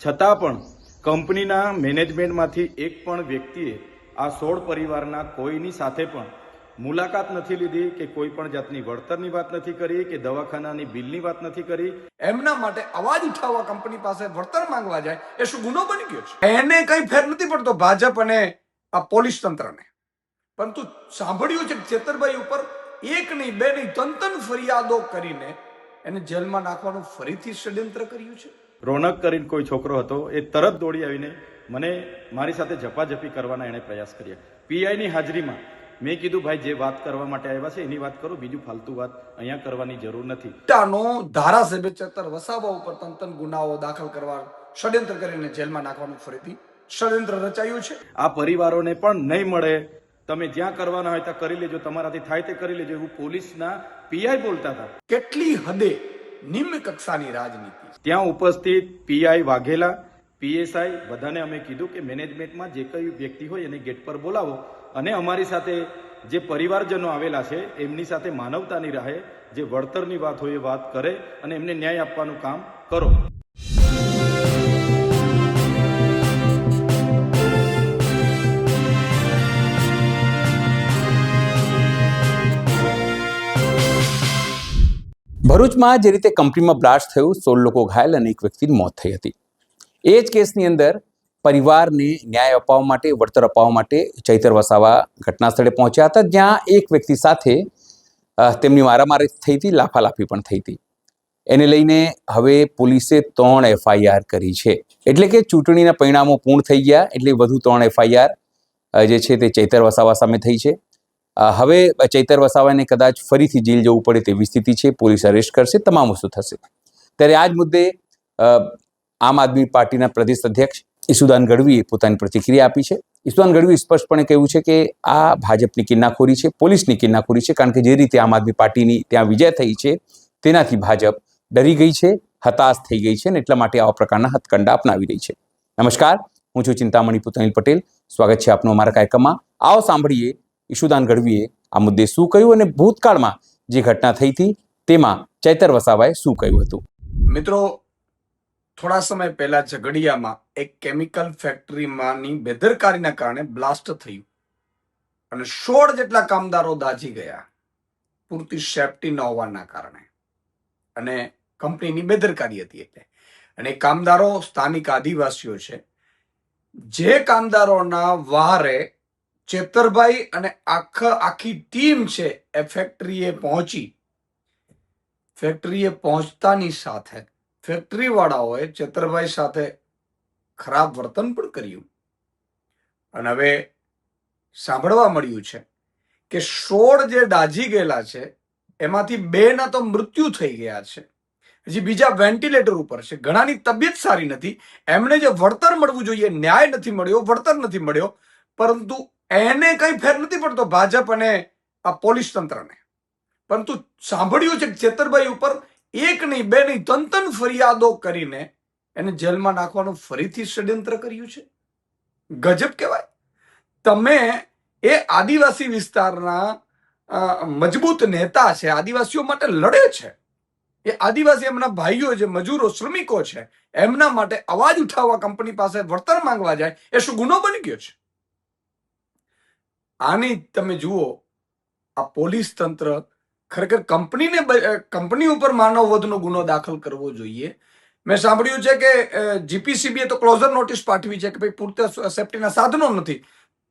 છતાં પણ કંપનીના મેનેજમેન્ટમાંથી એક પણ વ્યક્તિએ આ 16 પરિવારના કોઈની સાથે પણ મુલાકાત નથી લીધી કે કોઈ પણ જાતની વળતરની વાત નથી કરી કે દવાખાનાની બિલની વાત નથી કરી. એમના માટે અવાજ ઉઠાવવા કંપની પાસે વળતર માંગવા જાય એ શું ગુનો બની ગયો છે? એને કઈ ફેર નથી પડતો ભાજપ અને આ પોલીસ તંત્રને. પરંતુ સાંભળ્યું છે ચેતરભાઈ ઉપર એક નહીં બે નહીં ત્રણ ફરિયાદો કરીને એને જેલમાં નાખવાનું ફરીથી ષડયંત્ર કર્યું છે. રોનક કરીને કોઈ છોકરો હતો, એ તરત દોડી આવીને મને મારી સાથે ઝપાઝપી કરવાના એણે પ્રયાસ કર્યા. પીઆઈની હાજરીમાં મેં કીધું, ભાઈ જે વાત કરવા માટે આવ્યા છે એની વાત કરો, બીજું ફાલતુ વાત અહીંયા કરવાની જરૂર નથી. ધારાસભ્ય ચેતર વસાવા ઉપર તંતન ગુનાઓ દાખલ કરવા ષડયંત્ર કરીને જેલમાં નાખવાનું ફરીથી ષડયંત્ર રચાયું છે. આ પરિવારોને પણ નહીં મળે, તમે જ્યાં કરવાના હોય ત્યાં કરી લેજો, તમારાથી થાય તે કરી લેજો, એવું પોલીસના પીઆઈ બોલતા હતા. કેટલી હદે નિમ્ન કક્ષાની રાજનીતિ. ત્યાં ઉપસ્થિત પીઆઈ વાઘેલા, પીએસઆઈ બધાને અમે કીધું કે મેનેજમેન્ટમાં જે કઈ વ્યક્તિ હોય એને ગેટ પર બોલાવો અને અમારી સાથે જે પરિવારજનો આવેલા છે એમની સાથે માનવતાની રાહે જે વળતરની વાત હોય એ વાત કરે અને એમને ન્યાય આપવાનું કામ કરો. ભરૂચમાં જે રીતે કંપનીમાં બ્લાસ્ટ થયું, 16 લોકો ઘાયલ અને એક વ્યક્તિની મોત થઈ હતી. એ જ કેસની અંદર પરિવારને ન્યાય અપાવવા માટે, વળતર અપાવવા માટે ચૈતર વસાવા ઘટના સ્થળે પહોંચ્યા હતા, જ્યાં એક વ્યક્તિ સાથે તેમની મારામારી થઈ હતી, લાફાલાફી પણ થઈ હતી. એને લઈને હવે પોલીસે 3 એફઆઈઆર કરી છે. એટલે કે ચૂંટણીના પરિણામો પૂર્ણ થઈ ગયા એટલે વધુ 3 એફઆઈઆર જે છે તે ચૈતર વસાવા સામે થઈ છે. હવે ચૈતર વસાવાને કદાચ ફરીથી જેલ જવું પડે તેવી સ્થિતિ છે. પોલીસ અરેસ્ટ કરશે, તમામ વસ્તુ થશે. ત્યારે આ જ મુદ્દે આમ આદમી પાર્ટીના પ્રદેશ અધ્યક્ષ ઈસુદાન ગઢવીએ પોતાની પ્રતિક્રિયા આપી છે. ઈસુદાન ગઢવીએ સ્પષ્ટપણે કહ્યું છે કે આ ભાજપની કિન્નાખોરી છે, પોલીસની કિન્નાખોરી છે, કારણ કે જે રીતે આમ આદમી પાર્ટીની ત્યાં વિજય થઈ છે તેનાથી ભાજપ ડરી ગઈ છે, હતાશ થઈ ગઈ છે અને એટલા માટે આવા પ્રકારના હથકંડા અપનાવી રહી છે. નમસ્કાર, હું છું ચિંતામણી પુતનિલ પટેલ. સ્વાગત છે આપનું અમારા કાર્યક્રમમાં. આવો સાંભળીએ ઈશુદાન ગઢવીએ આ મુદ્દે શું કહ્યું અને ભૂતકાળમાં જે ઘટના થઈ હતી તેમાં ચૈતર વસાવાએ શું કહ્યું હતું. મિત્રો, થોડા સમય પહેલા ઝઘડિયામાં એક કેમિકલ ફેક્ટરીમાંની બેદરકારીના કારણે બ્લાસ્ટ થયું અને 16 જેટલા કામદારો દાઝી ગયા પૂરતી સેફટી ન હોવાના કારણે, અને કંપનીની બેદરકારી હતી. એટલે અને કામદારો સ્થાનિક આદિવાસીઓ છે. જે કામદારોના વહારે ચેતરભાઈ અને આખી ટીમ છે એ ફેક્ટરીએ પહોંચતાની સાથે ફેક્ટરી વાળાઓએ ચેતરભાઈ સાથે ખરાબ વર્તન પણ કર્યું. અને હવે સાંભળવા મળ્યું છે કે 16 જે દાઝી ગયેલા છે એમાંથી 2 ના તો મૃત્યુ થઈ ગયા છે, હજી બીજા વેન્ટિલેટર ઉપર છે. ઘણાની તબિયત સારી નથી. એમને જે વળતર મળવું જોઈએ, ન્યાય નથી મળ્યો, વળતર નથી મળ્યો. પરંતુ એને કઈ ફેર નથી પડતો ભાજપ અને આ પોલીસ તંત્રને. પરંતુ સાંભળ્યું છે ચેતરભાઈ ઉપર એક નહીં બે નહીં ત્રણ ફરિયાદો કરીને એને જેલમાં નાખવાનું ફરીથી ષડયંત્ર કર્યું છે. ગજબ કહેવાય. તમે એ આદિવાસી વિસ્તારના મજબૂત નેતા છે, આદિવાસીઓ માટે લડે છે, એ આદિવાસી એમના ભાઈઓ જે મજૂરો શ્રમિકો છે એમના માટે અવાજ ઉઠાવવા કંપની પાસે વળતર માંગવા જાય એ શું ગુનો બની ગયો છે? આની તમે જુઓ, આ પોલીસ તંત્ર ખરેખર કંપની ઉપર માનવ વધનો ગુનો દાખલ કરવો જોઈએ. મેં સાંભળ્યું છે કે જીપીસીબીએ તો ક્લોઝર નોટિસ પાઠવી છે કે ભાઈ પૂરતા સેફટીના સાધનો નથી,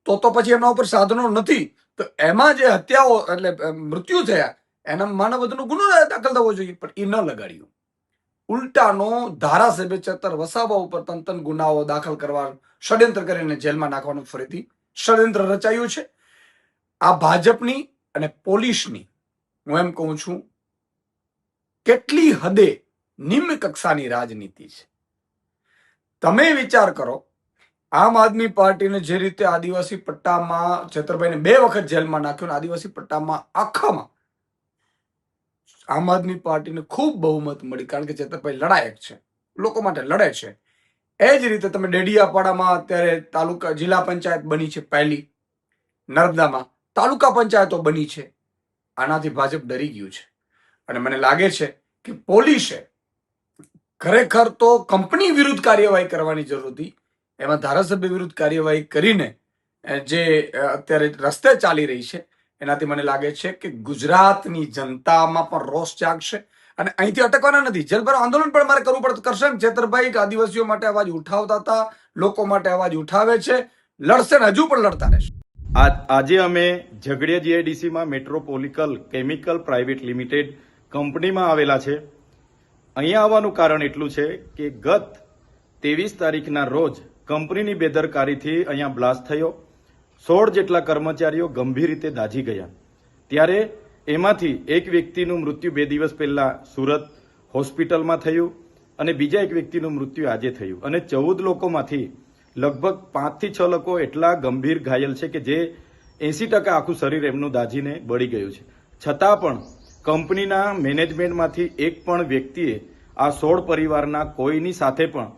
તો પછી એમના ઉપર સાધનો નથી તો એમાં જે હત્યાઓ એટલે મૃત્યુ થયા એના માનવ વધનો ગુનો દાખલ થવો જોઈએ. પણ એ ન લગાડ્યું. ઉલટાનો ધારાસભ્ય ચેતર વસાવા ઉપર તંતન ગુનાઓ દાખલ કરવા ષડયંત્ર કરીને જેલમાં નાખવાનું ફરીથી ષડયંત્ર રચાયું છે. આ ભાજપની અને પોલીસની, હું એમ કહું છું, કેટલી હદે નિમ્ન કક્ષાની રાજનીતિ છે. તમે વિચાર કરો, આમ આદમી પાર્ટીને જે રીતે આદિવાસી પટ્ટામાં ચેતરભાઈને 2 વખત જેલમાં નાખ્યો, આદિવાસી પટ્ટામાં આખામાં આમ આદમી પાર્ટીને ખૂબ બહુમત મળી, કારણ કે ચેતરભાઈ લડાયક છે, લોકો માટે લડે છે. એ જ રીતે તમે ડેડિયાપાડામાં અત્યારે તાલુકા જિલ્લા પંચાયત બની છે, પહેલી નર્મદામાં તાલુકા પંચાયતો બની છે. આનાથી ભાજપ ડરી ગયું છે અને મને લાગે છે કે પોલીસે ખરેખર તો કંપની વિરુદ્ધ કાર્યવાહી કરવાની જરૂર હતી. એમાં ધારાસભ્ય વિરુદ્ધ કાર્યવાહી કરીને જે અત્યારે રસ્તે ચાલી રહી છે એનાથી મને લાગે છે કે ગુજરાતની જનતામાં પણ રોષ જાગશે અને અહીંથી અટકવાના નથી. જેલભરો આંદોલન પણ મારે કરવું પડતું કરશે ને. ચેતરભાઈ આદિવાસીઓ માટે અવાજ ઉઠાવતા હતા, લોકો માટે અવાજ ઉઠાવે છે, લડશે ને હજુ પણ લડતા રહેશે. આજે અમે ઝઘડિયા જીઆઈડીસીમાં મેટ્રોપોલિકલ કેમિકલ પ્રાઇવેટ લિમિટેડ કંપનીમાં આવેલા છે. અહીંયા આવવાનું કારણ એટલું છે કે ગત 23 તારીખના રોજ કંપનીની બેદરકારીથી અહીંયા બ્લાસ્ટ થયો. 16 જેટલા કર્મચારીઓ ગંભીર રીતે દાઝી ગયા. ત્યારે એમાંથી એક વ્યક્તિનું મૃત્યુ 2 દિવસ પહેલા સુરત હોસ્પિટલમાં થયું અને બીજા એક વ્યક્તિનું મૃત્યુ આજે થયું અને 14 લોકોમાંથી લગભગ 5 થી 6 લોકો એટલા ગંભીર ઘાયલ છે કે જે 80% આખું શરીર એમનું દાઝીને બળી ગયું છે. છતાં પણ કંપનીના મેનેજમેન્ટમાંથી એક પણ વ્યક્તિએ આ 16 પરિવારના કોઈની સાથે પણ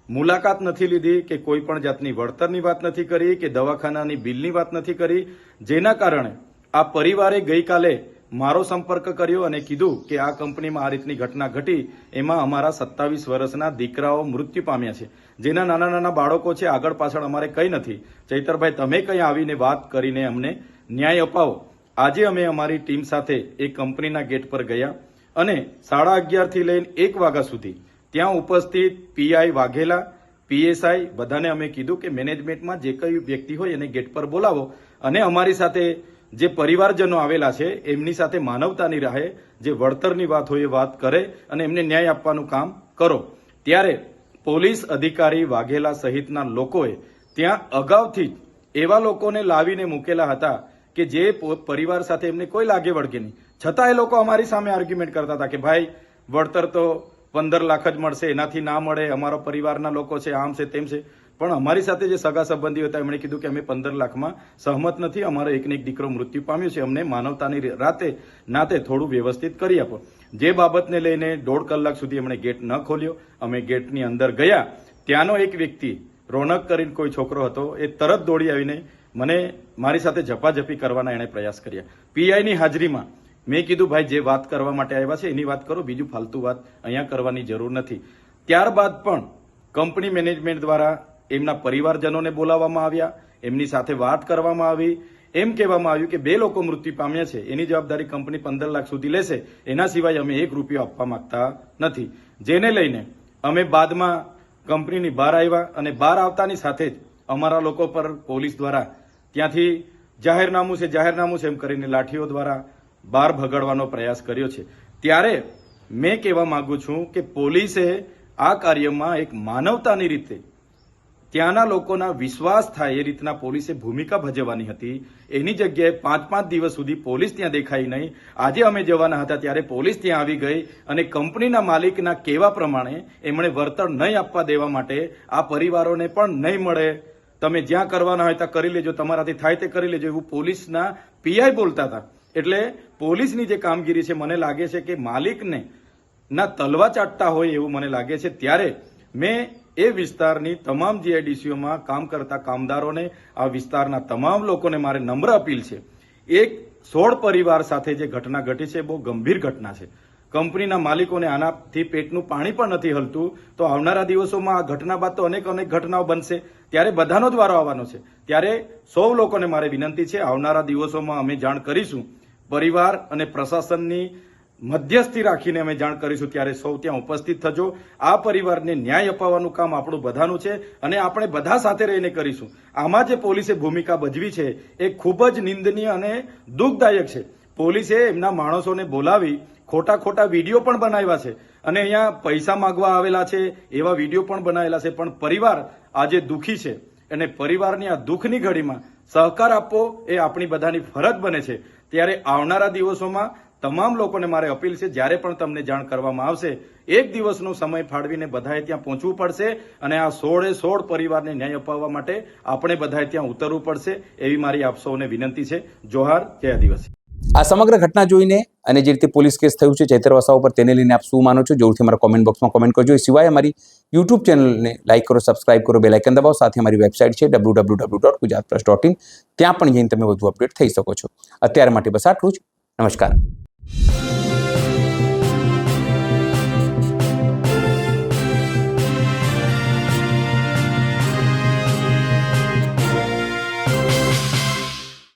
મુલાકાત નથી લીધી કે કોઈ પણ જાતની વળતરની વાત નથી કરી કે દવાખાનાની બિલની વાત નથી કરી. જેના કારણે આ પરિવારે ગઈકાલે મારો સંપર્ક કર્યો અને કીધું કે આ કંપનીમાં આ રીતની ઘટના ઘટી, એમાં અમારા 27 વર્ષના દીકરાઓ મૃત્યુ પામ્યા છે, જેના નાના નાના બાળકો છે. આગળ પાછળ અમારે કંઈ નથી. ચૈતરભાઈ, તમે કંઈ આવીને વાત કરીને અમને ન્યાય અપાવો. આજે અમે અમારી ટીમ સાથે એ કંપનીના ગેટ પર ગયા અને 11:30 થી લઈને 1 વાગ્યા સુધી ત્યાં ઉપસ્થિત પીઆઈ વાઘેલા, પીએસઆઈ બધાને અમે કીધું કે મેનેજમેન્ટમાં જે કઈ વ્યક્તિ હોય એને ગેટ પર બોલાવો અને અમારી સાથે જે પરિવારજનો આવેલા છે એમની સાથે માનવતાની રાહે જે વળતરની વાત હોય એ વાત કરે અને એમને ન્યાય આપવાનું કામ કરો. ત્યારે પોલીસ અધિકારી વાઘેલા સહિતના લોકોએ ત્યાં અગાઉથી જ એવા લોકોને લાવીને મૂકેલા હતા કે જે પરિવાર સાથે એમને કોઈ લાગે વળગે નહીં. છતાં એ લોકો અમારી સામે આર્ગ્યુમેન્ટ કરતા હતા કે ભાઈ વળતર તો 15 લાખ જ મળશે, એનાથી ના મળે, અમારા પરિવારના લોકો છે, આમ છે તેમ છે. પણ અમારી સાથે જે સગા સંબંધીઓ હતા એમણે કીધું કે અમે 15 લાખમાં સહમત નથી, અમારો એકને એક દીકરો મૃત્યુ પામ્યો છે, અમને માનવતાની નાતે થોડું વ્યવસ્થિત કરી આપો. જે બાબતને લઈને 1.5 કલાક સુધી એમણે ગેટ ન ખોલ્યો. અમે ગેટની અંદર ગયા. ત્યાંનો એક વ્યક્તિ રોનક કરીને કોઈ છોકરો હતો, એ તરત દોડી આવીને મને મારી સાથે ઝપાઝપી કરવાના એણે પ્રયાસ કર્યા. પીઆઈની હાજરીમાં મેં કીધું ભાઈ જે વાત કરવા માટે આવ્યા છે એની વાત કરો, બીજું ફાલતુ વાત અહીંયા કરવાની જરૂર નથી. ત્યારબાદ પણ કંપની મેનેજમેન્ટ દ્વારા એમના પરિવારજનોને બોલાવવામાં આવ્યા, એમની સાથે વાત કરવામાં આવી. એમ કહેવામાં આવ્યું કે 2 લોકો મૃત્યુ પામ્યા છે, એની જવાબદારી કંપની 15 લાખ સુધી લેશે, એના સિવાય અમે 1 રૂપિયો આપવા માંગતા નથી. જેને લઈને અમે બાદમાં કંપનીની બહાર આવ્યા અને બહાર આવતાની સાથે જ અમારા લોકો પર પોલીસ દ્વારા ત્યાંથી જાહેરનામું છે એમ કરીને લાઠીઓ દ્વારા બહાર ભગાડવાનો પ્રયાસ કર્યો છે. ત્યારે મેં કહેવા માંગુ છું કે પોલીસે આ કાર્યમાં એક માનવતાની રીતે ત્યાંના લોકોના વિશ્વાસ થાય એ રીતના પોલીસે ભૂમિકા ભજવવાની હતી. એની જગ્યાએ 5-5 દિવસ સુધી પોલીસ ત્યાં દેખાઈ નહીં. આજે અમે જવાના હતા ત્યારે પોલીસ ત્યાં આવી ગઈ અને કંપનીના માલિકના કહેવા પ્રમાણે એમણે વળતર નહીં આપવા દેવા માટે આ પરિવારોને પણ નહીં મળે, તમે જ્યાં કરવાના હોય ત્યાં કરી લેજો, તમારાથી થાય તે કરી લેજો, એવું પોલીસના પીઆઈ બોલતા હતા. એટલે પોલીસની જે કામગીરી છે મને લાગે છે કે માલિકને ના તલવા ચાટતા હોય એવું મને લાગે છે. ત્યારે મેં એ વિસ્તારની તમામ જીઆઈડીસીઓમાં કામ કરતા કામદારોને, આ વિસ્તારના તમામ લોકોને મારે નમ્ર અપીલ છે. એક 16 પરિવાર સાથે જે ઘટના ઘટી છે બહુ ગંભીર ઘટના છે. કંપનીના માલિકોને આનાથી પેટનું પાણી પણ નથી હલતું. તો આવનારા દિવસોમાં આ ઘટના બાદ તો અનેક ઘટનાઓ બનશે, ત્યારે બધાનો જ વારો આવવાનો છે. ત્યારે સૌ લોકોને મારે વિનંતી છે, આવનારા દિવસોમાં અમે જાણ કરીશું, પરિવાર અને પ્રશાસનની મધ્યસ્થી રાખીને અમે જાણ કરીશું. ત્યારે સૌ ત્યાં ઉપસ્થિત થજો. આ પરિવારને ન્યાય અપાવવાનું કામ આપણું બધાનું છે અને આપણે બધા સાથે રહીને કરીશું. આમાં જે પોલીસે ભૂમિકા ભજવી છે એ ખૂબ જ નિંદનીય અને દુઃખદાયક છે. પોલીસે એમના માણસોને બોલાવી ખોટા વિડીયો પણ બનાવ્યા છે અને અહીંયા પૈસા માંગવા આવેલા છે એવા વિડીયો પણ બનાવેલા છે. પણ પરિવાર આજે દુઃખી છે અને પરિવારની આ દુઃખની ઘડીમાં સહકાર આપવો એ આપણી બધાની ફરજ બને છે. ત્યારે આવનારા દિવસોમાં તમામ લોકોને મારે અપીલ છે, જ્યારે પણ તમને જાણ કરવામાં આવશે 1 દિવસનો સમય ફાળવીને બધાએ ત્યાં પહોંચવું પડશે અને આ 16 પરિવારને ન્યાય અપાવવા માટે આપણે બધાએ ત્યાં ઉતરવું પડશે, એવી મારી આપ સૌને વિનંતી છે. જોહાર, જય આદિવાસી. આ સમગ્ર ઘટના જોઈને અને જે રીતે પોલીસ કેસ થયું છે ચૈતર વસાવા પર, તેને લઈને આપ શું માનો છો જરૂરથી અમારા કોમેન્ટ બોક્સમાં કોમેન્ટ કરજો. એ સિવાય અમારી યુટ્યુબ ચેનલને લાઇક કરો, સબસ્ક્રાઇબ કરો, બેલ આઇકન દબાવો. સાથે અમારી વેબસાઇટ છે www.gujaratplus.in, ત્યાં પણ જઈને તમે વધુ અપડેટ થઈ શકો છો. અત્યાર માટે બસ આટલું જ. નમસ્કાર.